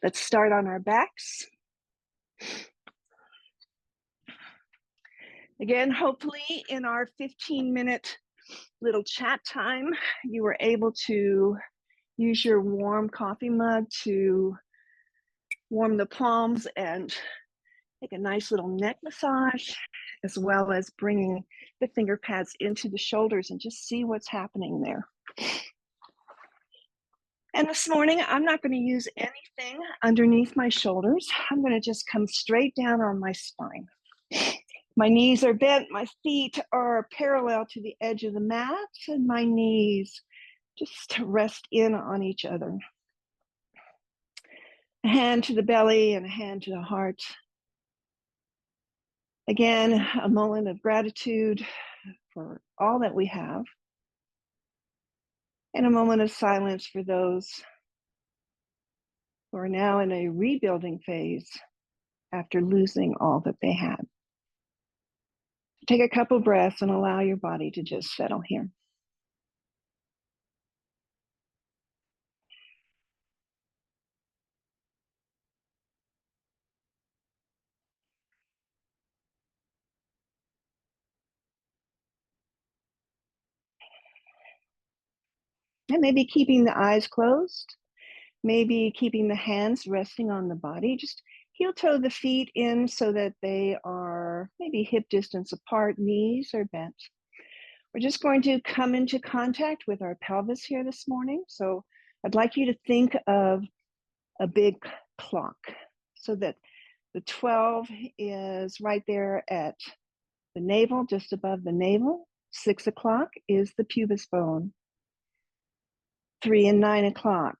Let's start on our backs. Again, hopefully in our 15-minute little chat time, you were able to use your warm coffee mug to warm the palms and take a nice little neck massage, as well as bringing the finger pads into the shoulders and just see what's happening there. And this morning, I'm not going to use anything underneath my shoulders. I'm going to just come straight down on my spine. My knees are bent, my feet are parallel to the edge of the mat, and my knees just rest in on each other. A hand to the belly and a hand to the heart. Again, a moment of gratitude for all that we have, and a moment of silence for those who are now in a rebuilding phase after losing all that they had. Take a couple breaths and allow your body to just settle here. And maybe keeping the eyes closed, maybe keeping the hands resting on the body. Just heel toe the feet in so that they are maybe hip distance apart, knees are bent. We're just going to come into contact with our pelvis here this morning. So I'd like you to think of a big clock so that the 12 is right there at the navel, just above the navel. 6 o'clock is the pubis bone. 3 and 9 o'clock,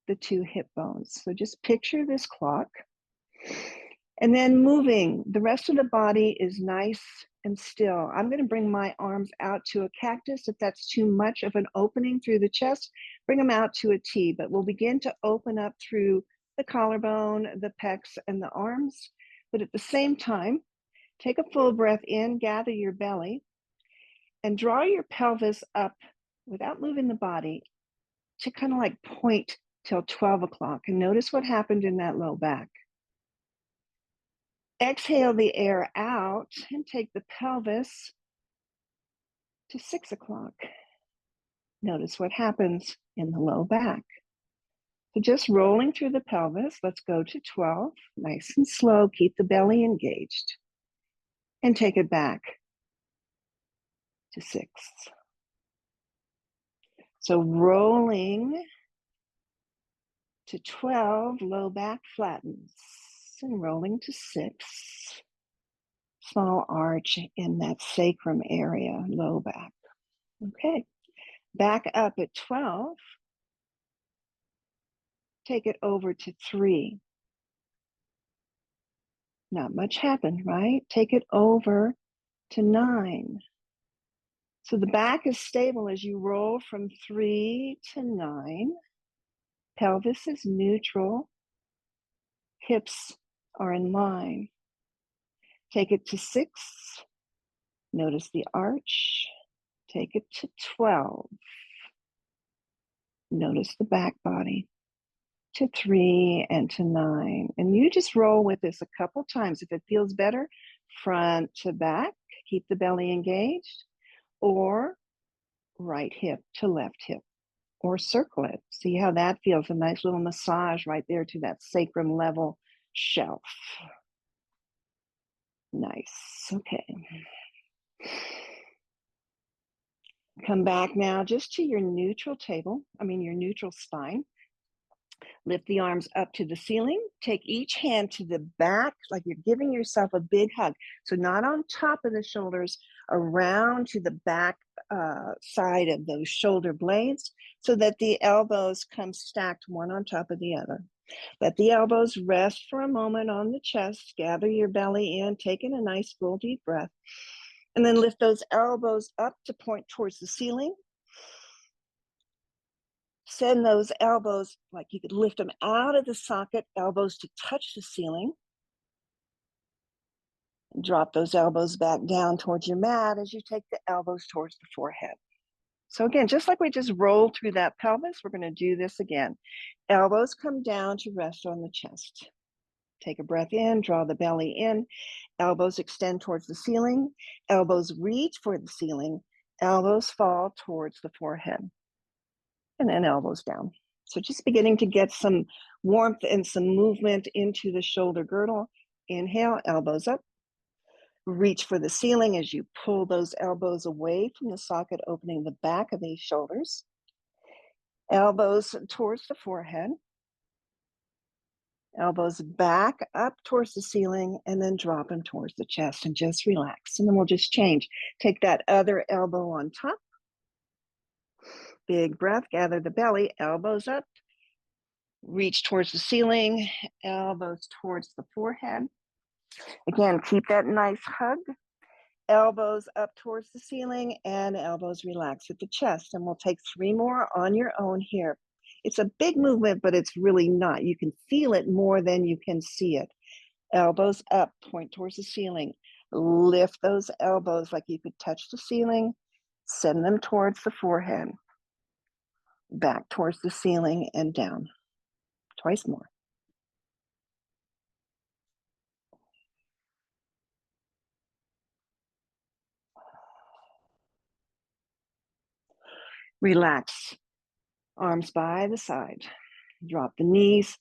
the 2 hip bones. So just picture this clock. And then moving, the rest of the body is nice and still. I'm going to bring my arms out to a cactus. If that's too much of an opening through the chest, bring them out to a T. But we'll begin to open up through the collarbone, the pecs, and the arms. But at the same time, take a full breath in, gather your belly, and draw your pelvis up without moving the body to kind of like point till 12 o'clock. And notice what happened in that low back. Exhale the air out and take the pelvis to 6 o'clock. Notice what happens in the low back. So just rolling through the pelvis, let's go to 12, nice and slow, keep the belly engaged, and take it back to 6. So rolling to 12, low back flattens, and rolling to 6, small arch in that sacrum area, low back. Okay, back up at 12, take it over to 3. Not much happened, right? Take it over to 9. So the back is stable as you roll from 3 to 9. Pelvis is neutral. Hips are in line. Take it to 6. Notice the arch. Take it to 12. Notice the back body. To 3 and to 9. And you just roll with this a couple times. If it feels better, front to back, keep the belly engaged, or right hip to left hip, or circle it. See how that feels, a nice little massage right there to that sacrum level shelf. Nice, okay. Come back now just to your neutral your neutral spine. Lift the arms up to the ceiling. Take each hand to the back, like you're giving yourself a big hug. So not on top of the shoulders, around to the back side of those shoulder blades so that the elbows come stacked one on top of the other. Let the elbows rest for a moment on the chest. Gather your belly in, take in a nice full deep breath. And then lift those elbows up to point towards the ceiling. Send those elbows, like you could lift them out of the socket, elbows to touch the ceiling. And drop those elbows back down towards your mat as you take the elbows towards the forehead. So again, just like we just rolled through that pelvis, we're going to do this again. Elbows come down to rest on the chest. Take a breath in, draw the belly in, elbows extend towards the ceiling, elbows reach for the ceiling, elbows fall towards the forehead, and then elbows down. So just beginning to get some warmth and some movement into the shoulder girdle. Inhale, elbows up. Reach for the ceiling as you pull those elbows away from the socket, opening the back of these shoulders. Elbows towards the forehead. Elbows back up towards the ceiling and then drop them towards the chest and just relax. And then we'll just change. Take that other elbow on top. Big breath, gather the belly, elbows up. Reach towards the ceiling, elbows towards the forehead. Again, keep that nice hug. Elbows up towards the ceiling and elbows relax at the chest. And we'll take 3 more on your own here. It's a big movement, but it's really not. You can feel it more than you can see it. Elbows up, point towards the ceiling. Lift those elbows like you could touch the ceiling. Send them towards the forehead. Back towards the ceiling and down. Twice more. Relax. Arms by the side. Drop the knees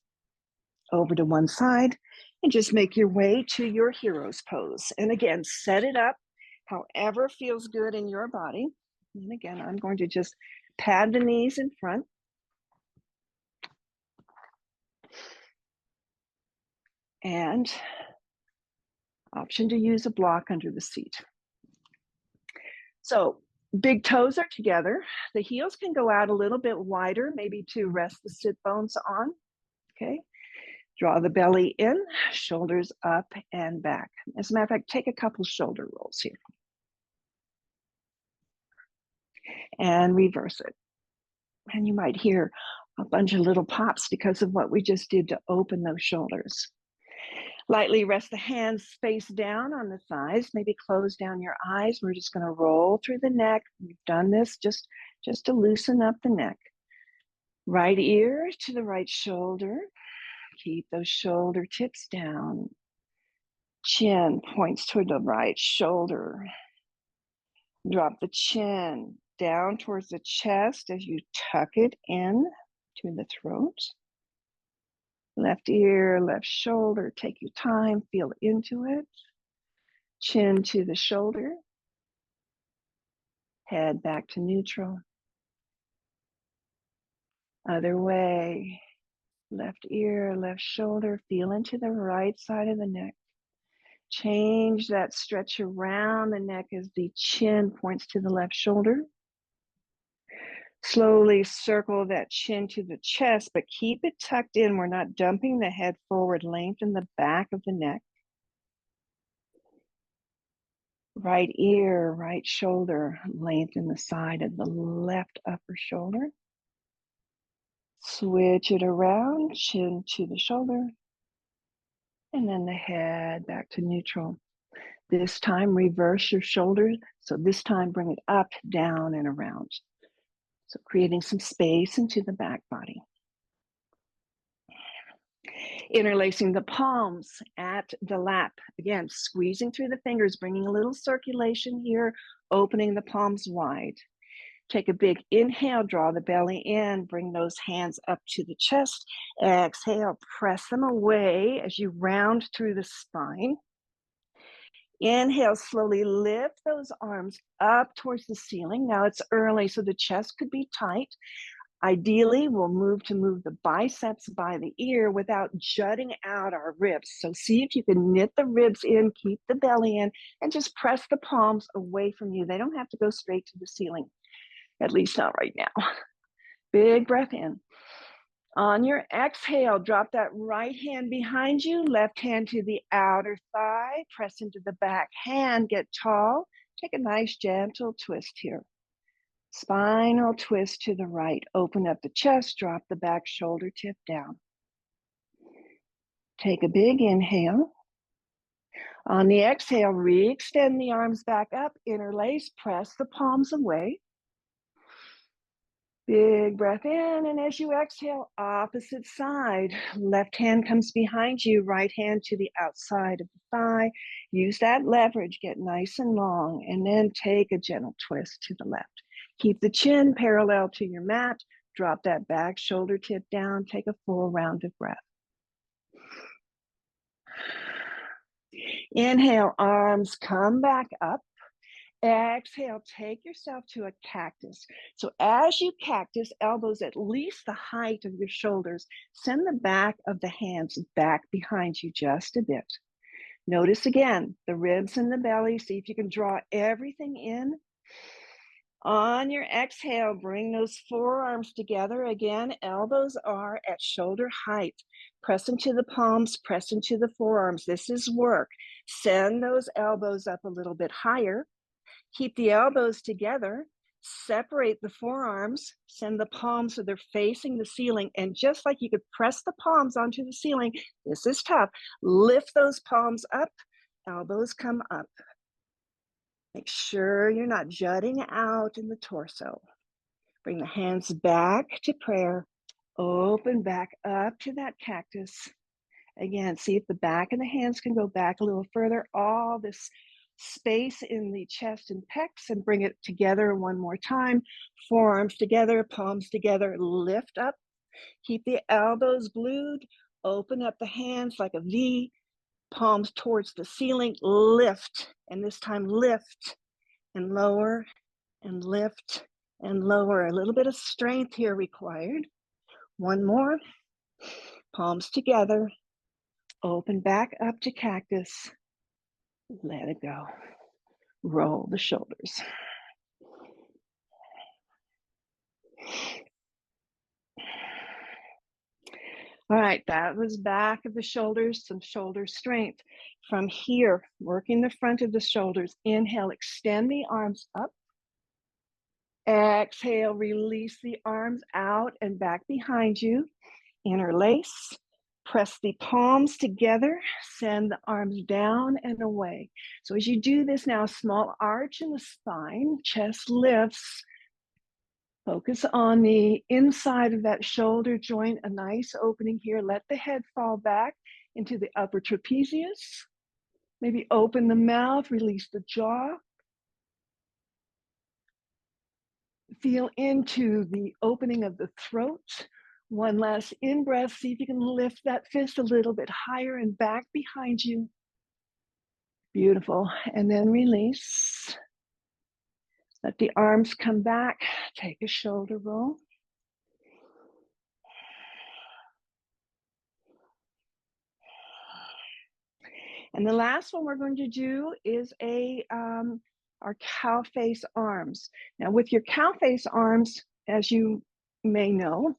over to one side and just make your way to your hero's pose. And again, set it up however feels good in your body. And again, I'm going to just pad the knees in front. And option to use a block under the seat. So big toes are together. The heels can go out a little bit wider, maybe to rest the sit bones on. Okay. Draw the belly in, shoulders up and back. As a matter of fact, take a couple shoulder rolls here. And reverse it. And you might hear a bunch of little pops because of what we just did to open those shoulders. Lightly rest the hands face down on the thighs, maybe close down your eyes. We're just going to roll through the neck. We've done this just to loosen up the neck. Right ear to the right shoulder. Keep those shoulder tips down. Chin points toward the right shoulder. Drop the chin down towards the chest as you tuck it in to the throat. Left ear, left shoulder, take your time, feel into it. Chin to the shoulder. Head back to neutral. Other way. Left ear, left shoulder, feel into the right side of the neck. Change that stretch around the neck as the chin points to the left shoulder. Slowly circle that chin to the chest, but keep it tucked in. We're not dumping the head forward. Lengthen the back of the neck. Right ear, right shoulder, lengthen the side of the left upper shoulder. Switch it around, chin to the shoulder. And then the head back to neutral. This time, reverse your shoulders. So this time, bring it up, down, and around. So creating some space into the back body. Interlacing the palms at the lap. Again, squeezing through the fingers, bringing a little circulation here, opening the palms wide. Take a big inhale, draw the belly in, bring those hands up to the chest. Exhale, press them away as you round through the spine. Inhale, slowly lift those arms up towards the ceiling. Now it's early, so the chest could be tight. Ideally, we'll move the biceps by the ear without jutting out our ribs. So see if you can knit the ribs in, keep the belly in, and just press the palms away from you. They don't have to go straight to the ceiling, at least not right now. Big breath in. On your exhale, drop that right hand behind you, left hand to the outer thigh, press into the back hand, get tall. Take a nice gentle twist here. Spinal twist to the right. Open up the chest, drop the back shoulder tip down. Take a big inhale. On the exhale, re-extend the arms back up, interlace, press the palms away. Big breath in, and as you exhale, opposite side. Left hand comes behind you, right hand to the outside of the thigh. Use that leverage, get nice and long, and then take a gentle twist to the left. Keep the chin parallel to your mat. Drop that back shoulder tip down. Take a full round of breath. Inhale, arms come back up. Exhale, take yourself to a cactus. So as you cactus, elbows at least the height of your shoulders. Send the back of the hands back behind you just a bit. Notice again, the ribs and the belly. See if you can draw everything in. On your exhale, bring those forearms together. Again, elbows are at shoulder height. Press into the palms, press into the forearms. This is work. Send those elbows up a little bit higher. Keep the elbows together, separate the forearms, send the palms so they're facing the ceiling. And just like you could press the palms onto the ceiling, this is tough. Lift those palms up, elbows come up. Make sure you're not jutting out in the torso. Bring the hands back to prayer. Open back up to that cactus. Again, see if the back of the hands can go back a little further. All this space in the chest and pecs, and bring it together one more time. Forearms together, palms together, lift up. Keep the elbows glued. Open up the hands like a V. Palms towards the ceiling. Lift, and this time lift and lower and lift and lower. A little bit of strength here required. One more. Palms together. Open back up to cactus. Let it go. Roll the shoulders. All right, that was back of the shoulders, some shoulder strength. From here, working the front of the shoulders. Inhale, extend the arms up. Exhale, release the arms out and back behind you. Interlace. Press the palms together, send the arms down and away. So as you do this now, small arch in the spine, chest lifts. Focus on the inside of that shoulder joint, a nice opening here. Let the head fall back into the upper trapezius. Maybe open the mouth, release the jaw. Feel into the opening of the throat. One last in-breath. See if you can lift that fist a little bit higher and back behind you. Beautiful. And then release. Let the arms come back. Take a shoulder roll. And the last one we're going to do is our cow face arms. Now with your cow face arms, as you may know,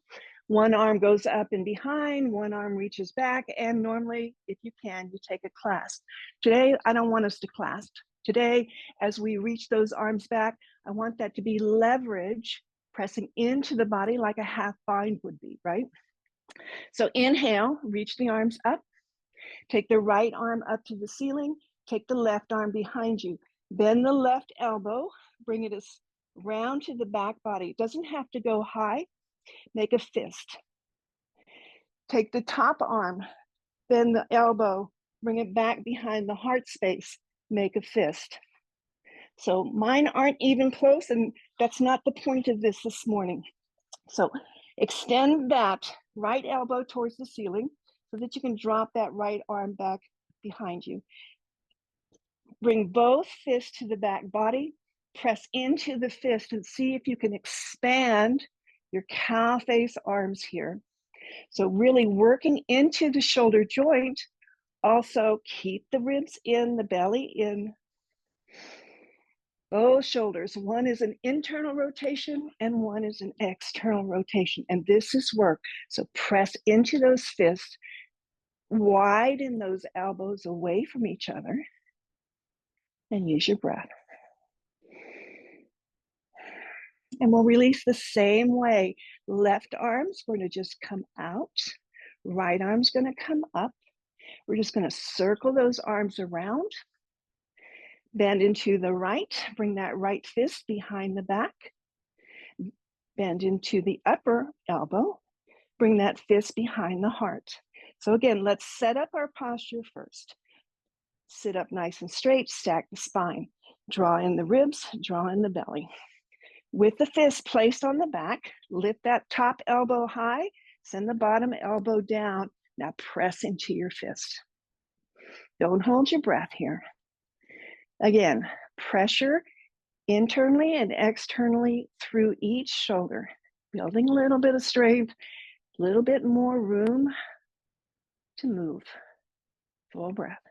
one arm goes up and behind, one arm reaches back, and normally, if you can, you take a clasp. Today, I don't want us to clasp. Today, as we reach those arms back, I want that to be leverage, pressing into the body like a half bind would be, right? So inhale, reach the arms up. Take the right arm up to the ceiling. Take the left arm behind you. Bend the left elbow. Bring it as round to the back body. It doesn't have to go high. Make a fist. Take the top arm. Bend the elbow. Bring it back behind the heart space. Make a fist. So mine aren't even close, and that's not the point of this morning. So extend that right elbow towards the ceiling so that you can drop that right arm back behind you. Bring both fists to the back body, press into the fist and see if you can expand your cow face arms here. So really working into the shoulder joint. Also keep the ribs in, the belly in. Both shoulders. One is an internal rotation and one is an external rotation. And this is work. So press into those fists, widen those elbows away from each other, and use your breath. And we'll release the same way. Left arm's going to just come out. Right arm's going to come up. We're just going to circle those arms around. Bend into the right. Bring that right fist behind the back. Bend into the upper elbow. Bring that fist behind the heart. So again, let's set up our posture first. Sit up nice and straight, stack the spine. Draw in the ribs, draw in the belly. With the fist placed on the back, lift that top elbow high, send the bottom elbow down. Now press into your fist. Don't hold your breath here. Again, pressure internally and externally through each shoulder, building a little bit of strength, a little bit more room to move. Full breath.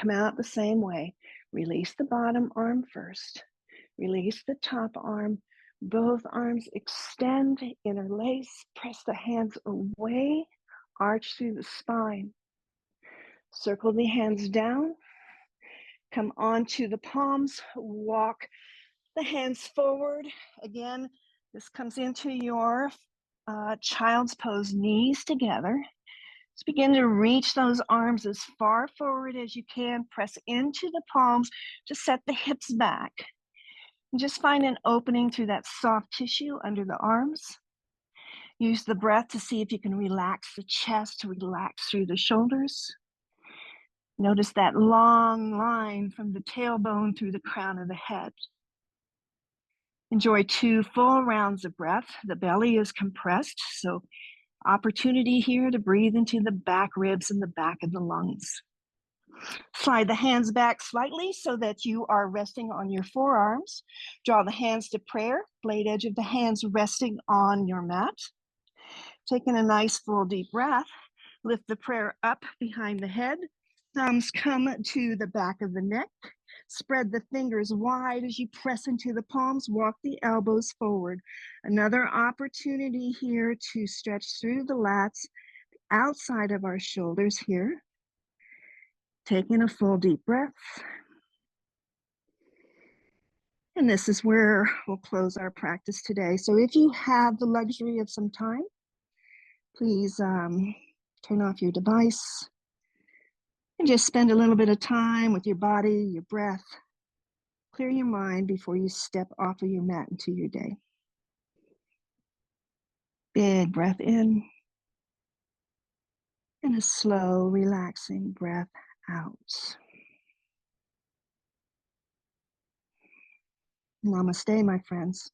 Come out the same way. Release the bottom arm first. Release the top arm. Both arms extend, interlace, press the hands away, arch through the spine. Circle the hands down. Come onto the palms. Walk the hands forward. Again, this comes into your child's pose, knees together. Just begin to reach those arms as far forward as you can. Press into the palms to set the hips back. And just find an opening through that soft tissue under the arms. Use the breath to see if you can relax the chest, relax through the shoulders. Notice that long line from the tailbone through the crown of the head. Enjoy 2 full rounds of breath. The belly is compressed, so opportunity here to breathe into the back ribs and the back of the lungs. Slide the hands back slightly so that you are resting on your forearms. Draw the hands to prayer, blade edge of the hands resting on your mat. Taking a nice full deep breath, lift the prayer up behind the head. Thumbs come to the back of the neck. Spread the fingers wide as you press into the palms. Walk the elbows forward. Another opportunity here to stretch through the lats outside of our shoulders here. Taking a full deep breath. And this is where we'll close our practice today. So if you have the luxury of some time, please turn off your device and just spend a little bit of time with your body, your breath. Clear your mind before you step off of your mat into your day. Big breath in and a slow, relaxing breath out. Namaste, my friends.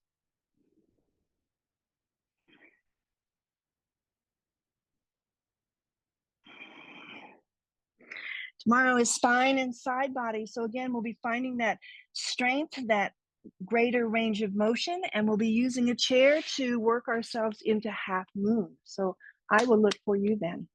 Tomorrow is spine and side body. So again, we'll be finding that strength, that greater range of motion, and we'll be using a chair to work ourselves into half moon. So I will look for you then.